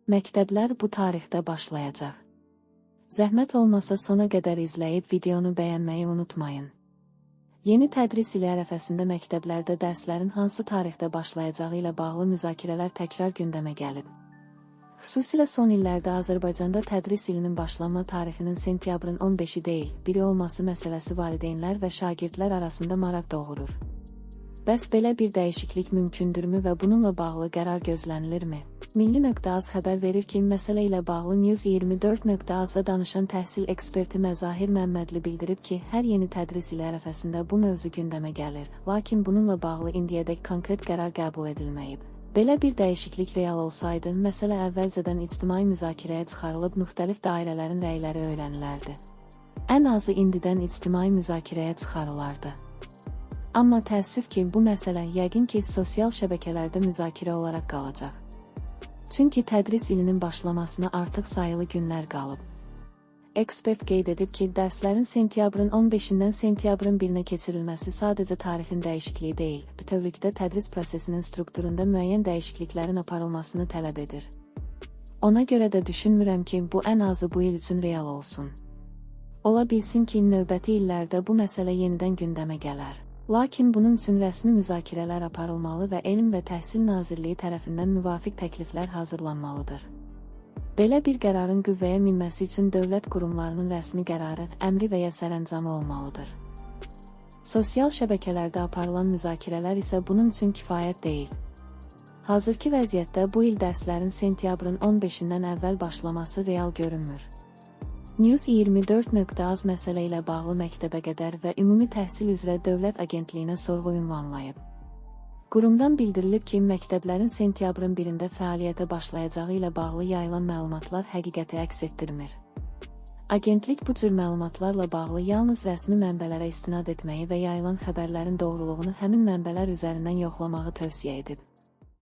Məktəblər bu tarixdə başlayacaq. Zəhmət olmasa sona qədər izləyib videonu bəyənməyi unutmayın. Yeni tədris ili ərəfəsində məktəblərdə dərslərin hansı tarixdə başlayacağı ilə bağlı müzakirələr təkrar gündəmə gəlib. Xüsusilə son illərdə Azərbaycanda tədris ilinin başlanma tarixinin sentyabrın 15-i deyil, biri olması məsələsi valideynlər və şagirdlər arasında maraq doğurur. Bəs belə bir dəyişiklik mümkündürmü və bununla bağlı qərar gözlənilirmi? Milli.az xəbər verir ki, məsələ ilə bağlı News24.az-da danışan təhsil eksperti Məzahir Məmmədli bildirib ki, hər yeni tədris ili ərəfəsində bu mövzu gündəmə gəlir, lakin bununla bağlı indiyədək konkret qərar qəbul edilməyib. Belə bir dəyişiklik real olsaydı, məsələ əvvəlcədən ictimai müzakirəyə çıxarılıb müxtəlif dairələrin rəyləri öyrənilərdi. Ən azı indidən ictimai müzakirəyə çıxarılardı. Amma təəssüf ki, bu məsələ yəqin ki, sosial şəbəkələrdə müzakirə olaraq qalacaq. Çünki tədris ilinin başlamasına artıq sayılı günlər qalıb. Ekspert qeyd edib ki, dərslərin sentyabrın 15-dən sentyabrın 1-nə keçirilməsi sadəcə tarixin dəyişikliyi deyil, bütövlükdə tədris prosesinin strukturunda müəyyən dəyişikliklərin aparılmasını tələb edir. Ona görə də düşünmürəm ki, bu ən azı bu il üçün real olsun. Ola bilsin ki, növbəti illərdə bu məsələ yenidən gündəmə gələr. Lakin bunun üçün rəsmi müzakirələr aparılmalı və Elm və Təhsil Nazirliyi tərəfindən müvafiq təkliflər hazırlanmalıdır. Belə bir qərarın qüvvəyə minməsi üçün dövlət qurumlarının rəsmi qərarı, əmri və ya sərəncamı olmalıdır. Sosial şəbəkələrdə aparılan müzakirələr isə bunun üçün kifayət deyil. Hazırki vəziyyətdə bu il dərslərin sentyabrın 15-dən əvvəl başlaması real görünmür. News24.az məsələ ilə bağlı məktəbəqədər və ümumi təhsil üzrə Dövlət Agentliyinə sorğu ünvanlayıb. Qurumdan bildirilib ki, məktəblərin sentyabrın 1-də fəaliyyətə başlayacağı ilə bağlı yayılan məlumatlar həqiqəti əks etdirmir. Agentlik bu cür məlumatlarla bağlı yalnız rəsmi mənbələrə istinad etməyi və yayılan xəbərlərin doğruluğunu həmin mənbələr üzərindən yoxlamağı tövsiyə edib.